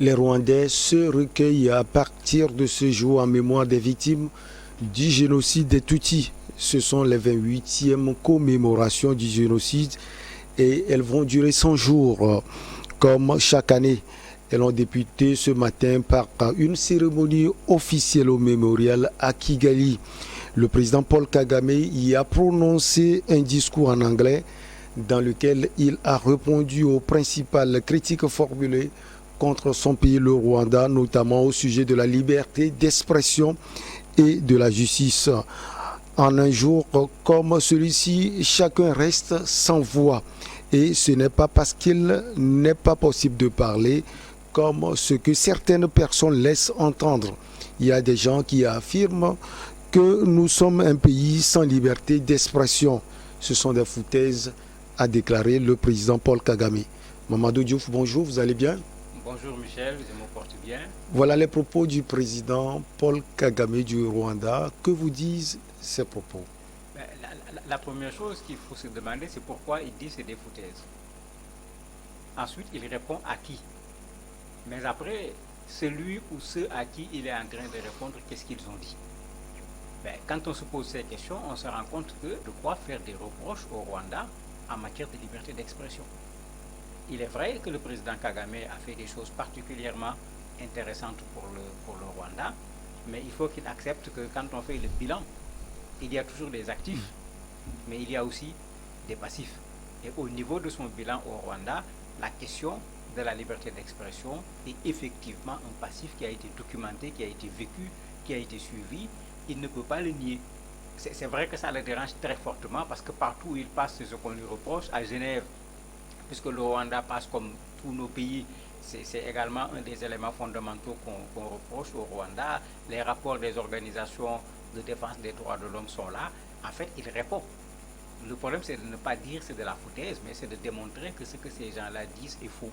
Les Rwandais se recueillent à partir de ce jour en mémoire des victimes du génocide des Tutsis. Ce sont les 28e commémorations du génocide et elles vont durer 100 jours comme chaque année. Elles ont débuté ce matin par une cérémonie officielle au mémorial à Kigali. Le président Paul Kagame y a prononcé un discours en anglais dans lequel il a répondu aux principales critiques formulées contre son pays, le Rwanda, notamment au sujet de la liberté d'expression et de la justice. En un jour comme celui-ci, chacun reste sans voix. Et ce n'est pas parce qu'il n'est pas possible de parler comme ce que certaines personnes laissent entendre. Il y a des gens qui affirment que nous sommes un pays sans liberté d'expression. Ce sont des foutaises, a déclaré le président Paul Kagame. Mamadou Diouf, bonjour, vous allez bien? Bonjour Michel, je me porte bien. Voilà les propos du président Paul Kagame du Rwanda. Que vous disent ces propos? La première chose qu'il faut se demander, c'est pourquoi il dit c'est des foutaises. Ensuite, il répond à qui. Mais après, celui ou ceux à qui il est en train de répondre, qu'est-ce qu'ils ont dit? Quand on se pose ces questions, on se rend compte que de quoi faire des reproches au Rwanda en matière de liberté d'expression. Il est vrai que le président Kagame a fait des choses particulièrement intéressantes pour le Rwanda, mais il faut qu'il accepte que quand on fait le bilan, il y a toujours des actifs, mais il y a aussi des passifs. Et au niveau de son bilan au Rwanda, la question de la liberté d'expression est effectivement un passif qui a été documenté, qui a été vécu, qui a été suivi. Il ne peut pas le nier. C'est vrai que ça le dérange très fortement parce que partout où il passe, c'est ce qu'on lui reproche. À Genève, puisque le Rwanda passe comme tous nos pays, c'est également un des éléments fondamentaux qu'on reproche au Rwanda. Les rapports des organisations de défense des droits de l'homme sont là. En fait, il répond. Le problème, c'est de ne pas dire c'est de la foutaise, mais c'est de démontrer que ce que ces gens-là disent est faux.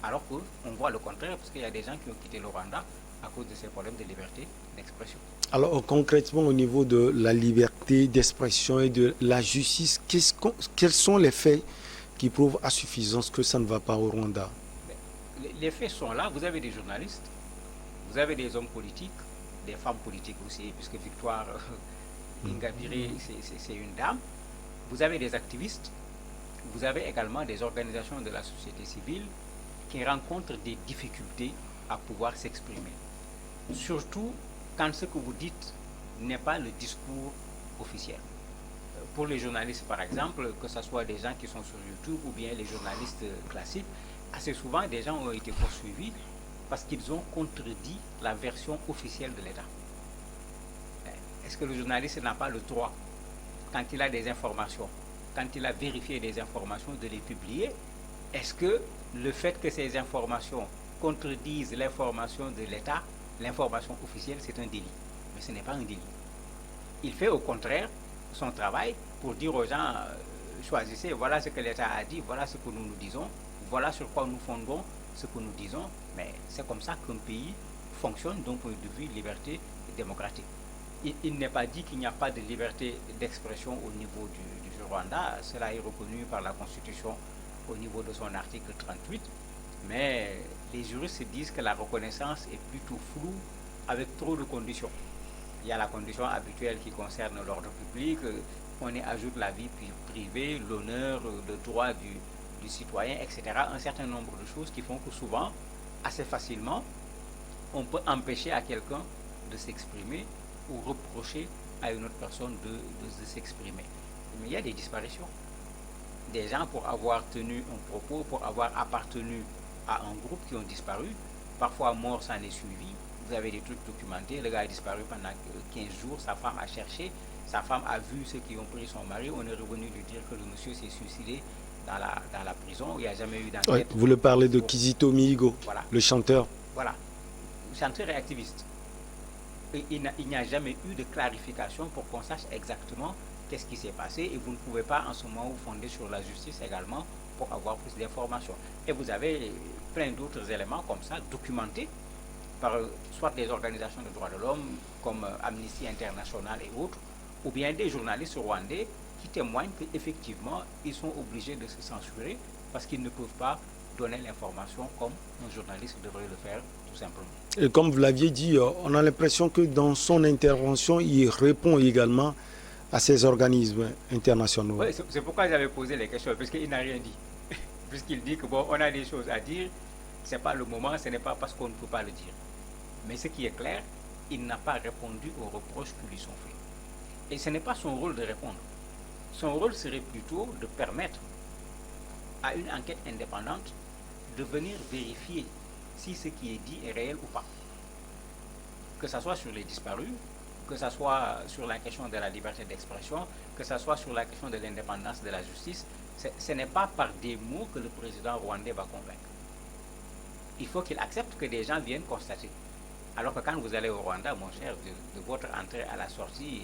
Alors qu'on voit le contraire, parce qu'il y a des gens qui ont quitté le Rwanda à cause de ces problèmes de liberté d'expression. Alors concrètement, au niveau de la liberté d'expression et de la justice, quels sont les faits qui prouvent à suffisance que ça ne va pas au Rwanda? Les faits sont là. Vous avez des journalistes, vous avez des hommes politiques, des femmes politiques aussi, puisque Victoire Ingabire, c'est une dame. Vous avez des activistes, vous avez également des organisations de la société civile qui rencontrent des difficultés à pouvoir s'exprimer. Surtout quand ce que vous dites n'est pas le discours officiel. Pour les journalistes, par exemple, que ce soit des gens qui sont sur YouTube ou bien les journalistes classiques, assez souvent des gens ont été poursuivis parce qu'ils ont contredit la version officielle de l'État. Est-ce que le journaliste n'a pas le droit, quand il a des informations, quand il a vérifié des informations, de les publier? Est-ce que le fait que ces informations contredisent l'information de l'État, l'information officielle, c'est un délit? Mais ce n'est pas un délit. Il fait au contraire son travail pour dire aux gens, choisissez, voilà ce que l'État a dit, voilà ce que nous disons, voilà sur quoi nous fondons ce que nous disons. Mais c'est comme ça qu'un pays fonctionne d'un point de vue liberté démocratique. Il n'est pas dit qu'il n'y a pas de liberté d'expression au niveau du Rwanda. Cela est reconnu par la Constitution au niveau de son article 38. Mais les juristes disent que la reconnaissance est plutôt floue avec trop de conditions. Il y a la condition habituelle qui concerne l'ordre public, on y ajoute la vie privée, l'honneur, le droit du citoyen, etc. Un certain nombre de choses qui font que souvent, assez facilement, on peut empêcher à quelqu'un de s'exprimer ou reprocher à une autre personne de s'exprimer. Mais il y a des disparitions. Des gens, pour avoir tenu un propos, pour avoir appartenu à un groupe, qui ont disparu. Parfois, mort s'en est suivi. Vous avez des trucs documentés. Le gars a disparu pendant 15 jours. Sa femme a cherché. Sa femme a vu ceux qui ont pris son mari. On est revenu lui dire que le monsieur s'est suicidé dans la prison. Il n'y a jamais eu d'enquête. Ouais, vous le parlez de Kizito Mihigo, voilà. Le chanteur. Voilà. Chanteur et activiste. Et il n'y a jamais eu de clarification pour qu'on sache exactement qu'est-ce qui s'est passé. Et vous ne pouvez pas en ce moment vous fonder sur la justice également pour avoir plus d'informations. Et vous avez plein d'autres éléments comme ça documentés par soit des organisations de droits de l'homme comme Amnesty International et autres, ou bien des journalistes rwandais qui témoignent qu'effectivement ils sont obligés de se censurer parce qu'ils ne peuvent pas donner l'information comme un journaliste devrait le faire, tout simplement. Et comme vous l'aviez dit, on a l'impression que dans son intervention, il répond également à ces organismes internationaux. Oui, c'est pourquoi j'avais posé les questions, puisqu'il n'a rien dit. Puisqu'il dit que bon, on a des choses à dire, ce n'est pas le moment, ce n'est pas parce qu'on ne peut pas le dire. Mais ce qui est clair, il n'a pas répondu aux reproches qui lui sont faits. Et ce n'est pas son rôle de répondre. Son rôle serait plutôt de permettre à une enquête indépendante de venir vérifier si ce qui est dit est réel ou pas. Que ce soit sur les disparus, que ce soit sur la question de la liberté d'expression, que ce soit sur la question de l'indépendance de la justice, ce n'est pas par des mots que le président rwandais va convaincre. Il faut qu'il accepte que des gens viennent constater. Alors que quand vous allez au Rwanda, mon cher, de votre entrée à la sortie,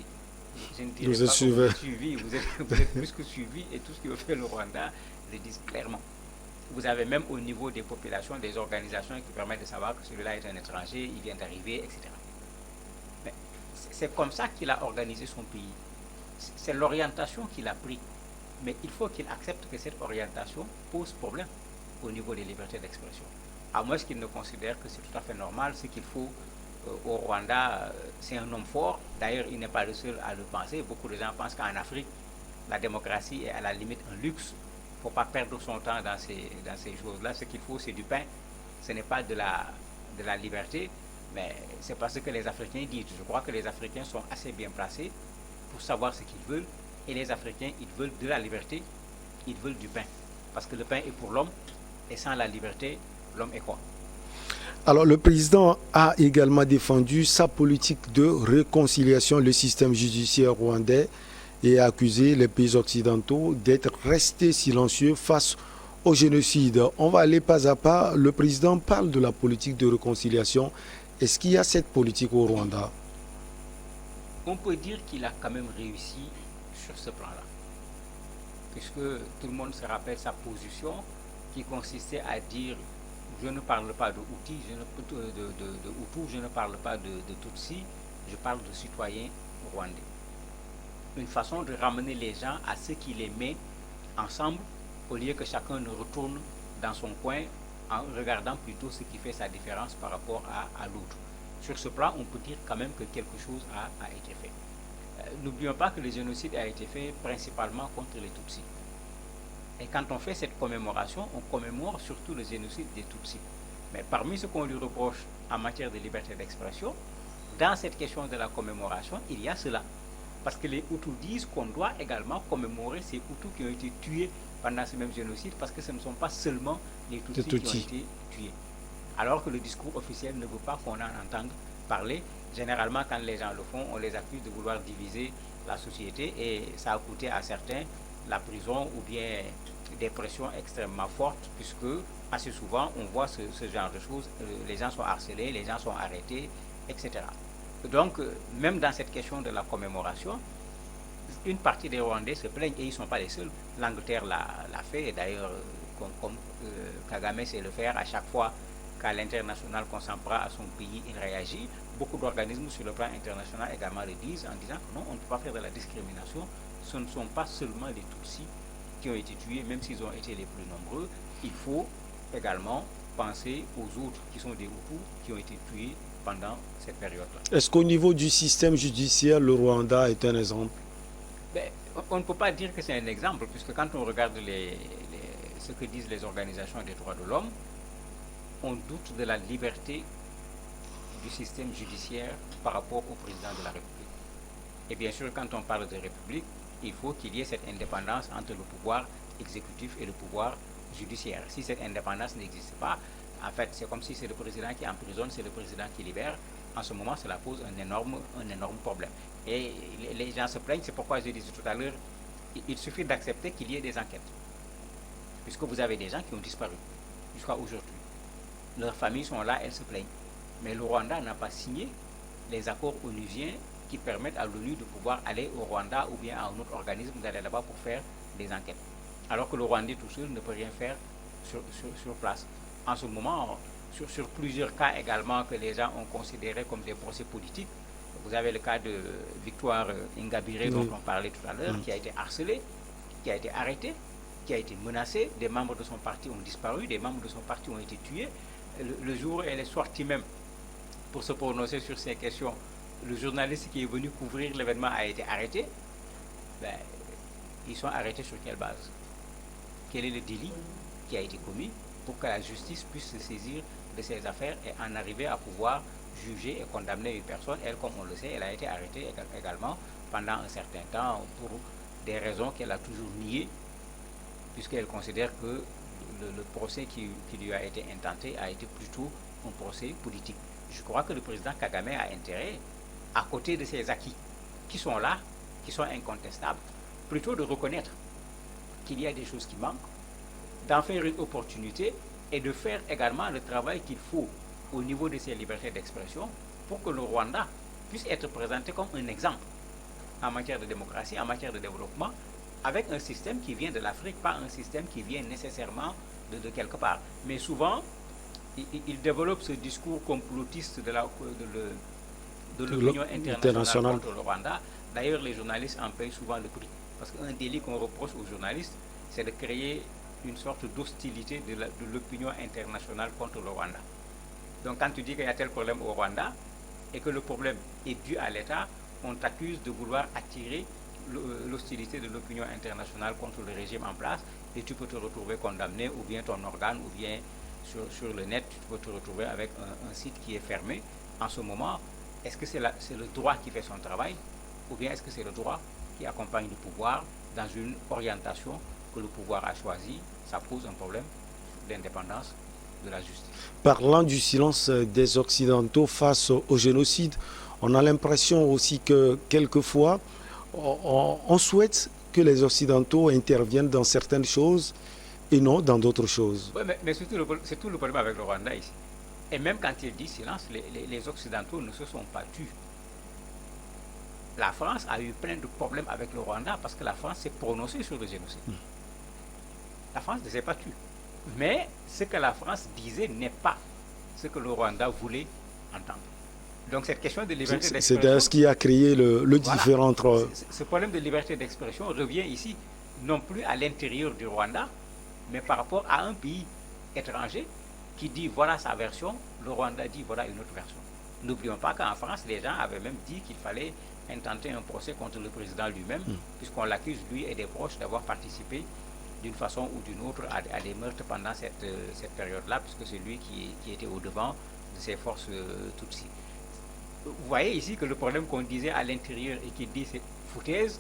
je ne dirais pas que vous êtes suivi, vous êtes plus que suivi, et tout ce que fait le Rwanda le disent clairement. Vous avez même au niveau des populations, des organisations qui permettent de savoir que celui-là est un étranger, il vient d'arriver, etc. Mais c'est comme ça qu'il a organisé son pays. C'est l'orientation qu'il a prise. Mais il faut qu'il accepte que cette orientation pose problème au niveau des libertés d'expression. À moins qu'il ne considère que c'est tout à fait normal, ce qu'il faut au Rwanda, c'est un homme fort. D'ailleurs, il n'est pas le seul à le penser. Beaucoup de gens pensent qu'en Afrique, la démocratie est à la limite un luxe. Il ne faut pas perdre son temps dans ces choses-là. Ce qu'il faut, c'est du pain. Ce n'est pas de la liberté, mais c'est parce que les Africains disent. Je crois que les Africains sont assez bien placés pour savoir ce qu'ils veulent. Et les Africains, ils veulent de la liberté, ils veulent du pain. Parce que le pain est pour l'homme, et sans la liberté, l'homme est quoi? Alors, le président a également défendu sa politique de réconciliation, le système judiciaire rwandais, et a accusé les pays occidentaux d'être restés silencieux face au génocide. On va aller pas à pas. Le président parle de la politique de réconciliation. Est-ce qu'il y a cette politique au Rwanda? On peut dire qu'il a quand même réussi sur ce plan-là. Puisque tout le monde se rappelle sa position qui consistait à dire je ne parle pas de Hutu, je ne parle pas de Tutsi, je parle de citoyens rwandais. Une façon de ramener les gens à ce qui les met ensemble au lieu que chacun ne retourne dans son coin en regardant plutôt ce qui fait sa différence par rapport à l'autre. Sur ce plan, on peut dire quand même que quelque chose a été fait. N'oublions pas que le génocide a été fait principalement contre les Tutsis. Et quand on fait cette commémoration, on commémore surtout le génocide des Tutsis. Mais parmi ce qu'on lui reproche en matière de liberté d'expression, dans cette question de la commémoration, il y a cela. Parce que les Hutus disent qu'on doit également commémorer ces Hutus qui ont été tués pendant ce même génocide, parce que ce ne sont pas seulement les Tutsis qui ont été tués. Alors que le discours officiel ne veut pas qu'on en entende parler. Généralement, quand les gens le font, on les accuse de vouloir diviser la société, et ça a coûté à certains la prison ou bien des pressions extrêmement fortes, puisque assez souvent on voit ce genre de choses, les gens sont harcelés, les gens sont arrêtés, etc. Donc, même dans cette question de la commémoration, une partie des Rwandais se plaignent, et ils ne sont pas les seuls. L'Angleterre l'a fait, et d'ailleurs, comme Kagame sait le faire, à chaque fois qu'à l'international qu'on s'en prend à son pays, il réagit. Beaucoup d'organismes sur le plan international également le disent, en disant que non, on ne peut pas faire de la discrimination. Ce ne sont pas seulement les Tutsis qui ont été tués, même s'ils ont été les plus nombreux. Il faut également penser aux autres qui sont des Hutus qui ont été tués pendant cette période-là. Est-ce qu'au niveau du système judiciaire, le Rwanda est un exemple? On ne peut pas dire que c'est un exemple, puisque quand on regarde ce que disent les organisations des droits de l'homme, on doute de la liberté du système judiciaire par rapport au président de la République. Et bien sûr, quand on parle de République, il faut qu'il y ait cette indépendance entre le pouvoir exécutif et le pouvoir judiciaire. Si cette indépendance n'existe pas, en fait, c'est comme si c'est le président qui emprisonne, c'est le président qui libère. En ce moment, cela pose un énorme problème. Et les gens se plaignent, c'est pourquoi je disais tout à l'heure, il suffit d'accepter qu'il y ait des enquêtes. Puisque vous avez des gens qui ont disparu jusqu'à aujourd'hui. Leurs familles sont là, elles se plaignent. Mais le Rwanda n'a pas signé les accords onusiens qui permettent à l'ONU de pouvoir aller au Rwanda ou bien à un autre organisme d'aller là-bas pour faire des enquêtes. Alors que le Rwandais tout seul ne peut rien faire sur place. En ce moment, sur plusieurs cas également que les gens ont considérés comme des procès politiques, vous avez le cas de Victoire Ingabire dont on parlait tout à l'heure, qui a été harcelé, qui a été arrêté, qui a été menacé, des membres de son parti ont disparu, des membres de son parti ont été tués. Le jour où elle est sortie même pour se prononcer sur ces questions, le journaliste qui est venu couvrir l'événement a été arrêté. Ben, ils sont arrêtés sur quelle base? Quel est le délit qui a été commis pour que la justice puisse se saisir de ces affaires et en arriver à pouvoir juger et condamner une personne? Elle, comme on le sait, elle a été arrêtée également pendant un certain temps pour des raisons qu'elle a toujours niées, puisqu'elle considère que le procès qui lui a été intenté a été plutôt un procès politique. Je crois que le président Kagame a intérêt, à côté de ses acquis qui sont là, qui sont incontestables, plutôt de reconnaître qu'il y a des choses qui manquent, d'en faire une opportunité et de faire également le travail qu'il faut au niveau de ses libertés d'expression pour que le Rwanda puisse être présenté comme un exemple en matière de démocratie, en matière de développement, avec un système qui vient de l'Afrique, pas un système qui vient nécessairement de quelque part. Mais souvent, il développe ce discours complotiste de l'opinion internationale contre le Rwanda. D'ailleurs, les journalistes en payent souvent le prix. Parce qu'un délit qu'on reproche aux journalistes, c'est de créer une sorte d'hostilité de l'opinion internationale contre le Rwanda. Donc quand tu dis qu'il y a tel problème au Rwanda et que le problème est dû à l'État, on t'accuse de vouloir attirer l'hostilité de l'opinion internationale contre le régime en place, et tu peux te retrouver condamné, ou bien ton organe, ou bien sur le net, tu peux te retrouver avec un site qui est fermé. En ce moment, est-ce que c'est le droit qui fait son travail, ou bien est-ce que c'est le droit qui accompagne le pouvoir dans une orientation que le pouvoir a choisie? Ça pose un problème d'indépendance de la justice. Parlant du silence des Occidentaux face au génocide, on a l'impression aussi que quelquefois, on souhaite que les Occidentaux interviennent dans certaines choses et non dans d'autres choses. Oui, mais c'est tout le problème avec le Rwanda ici. Et même quand il dit silence, les Occidentaux ne se sont pas tus. La France a eu plein de problèmes avec le Rwanda parce que la France s'est prononcée sur le génocide. La France ne s'est pas tue. Mais ce que la France disait n'est pas ce que le Rwanda voulait entendre. Donc cette question de liberté d'expression... C'est d'ailleurs ce qui a créé le différent entre... Ce problème de liberté d'expression revient ici non plus à l'intérieur du Rwanda, mais par rapport à un pays étranger qui dit voilà sa version, le Rwanda dit voilà une autre version. N'oublions pas qu'en France, les gens avaient même dit qu'il fallait intenter un procès contre le président lui-même, puisqu'on l'accuse, lui et des proches, d'avoir participé d'une façon ou d'une autre à des meurtres pendant cette période-là, puisque c'est lui qui était au-devant de ces forces Tutsi. Vous voyez ici que le problème qu'on disait à l'intérieur et qui dit c'est foutaise,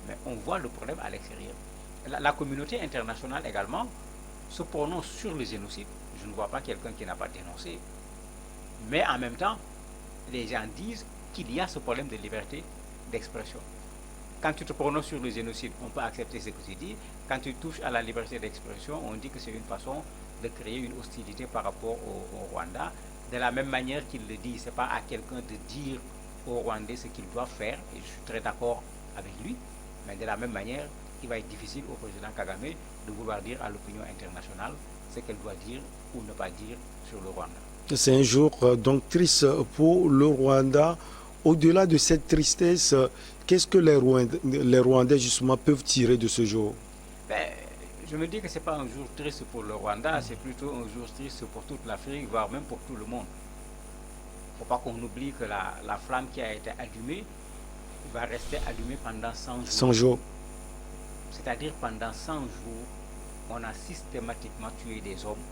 mais on voit le problème à l'extérieur. La communauté internationale également se prononce sur le génocide. Je ne vois pas quelqu'un qui n'a pas dénoncé. Mais en même temps, les gens disent qu'il y a ce problème de liberté d'expression. Quand tu te prononces sur le génocide, on peut accepter ce que tu dis. Quand tu touches à la liberté d'expression, on dit que c'est une façon de créer une hostilité par rapport au Rwanda. De la même manière qu'il le dit, ce n'est pas à quelqu'un de dire aux Rwandais ce qu'ils doivent faire, et je suis très d'accord avec lui, mais de la même manière, il va être difficile au président Kagame de vouloir dire à l'opinion internationale ce qu'elle doit dire ou ne pas dire sur le Rwanda. C'est un jour donc triste pour le Rwanda. Au-delà de cette tristesse, qu'est-ce que les Rwandais justement peuvent tirer de ce jour? Je me dis que ce n'est pas un jour triste pour le Rwanda, c'est plutôt un jour triste pour toute l'Afrique, voire même pour tout le monde. Il ne faut pas qu'on oublie que la flamme qui a été allumée va rester allumée pendant 100 jours. 100 jours. C'est-à-dire pendant 100 jours, on a systématiquement tué des hommes,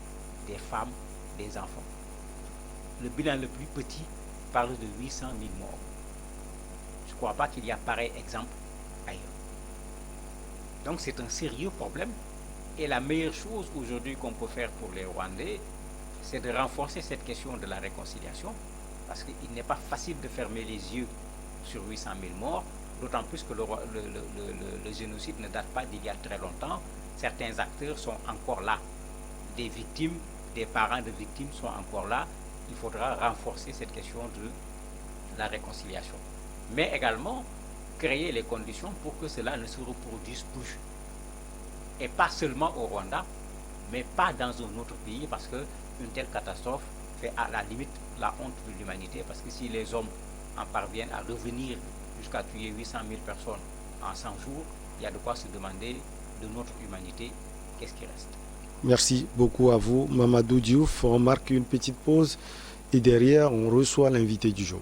des femmes, des enfants. Le bilan le plus petit parle de 800 000 morts. Je ne crois pas qu'il y a pareil exemple ailleurs. Donc c'est un sérieux problème. Et la meilleure chose aujourd'hui qu'on peut faire pour les Rwandais, c'est de renforcer cette question de la réconciliation, parce qu'il n'est pas facile de fermer les yeux sur 800 000 morts, d'autant plus que le génocide ne date pas d'il y a très longtemps. Certains acteurs sont encore là. Des victimes, des parents de victimes sont encore là. Il faudra renforcer cette question de la réconciliation. Mais également, créer les conditions pour que cela ne se reproduise plus. Et pas seulement au Rwanda, mais pas dans un autre pays, parce qu'une telle catastrophe fait à la limite la honte de l'humanité, parce que si les hommes en parviennent à revenir jusqu'à tuer 800 000 personnes en 100 jours, il y a de quoi se demander de notre humanité qu'est-ce qui reste? Merci beaucoup à vous, Mamadou Diouf. On marque une petite pause et derrière, on reçoit l'invité du jour.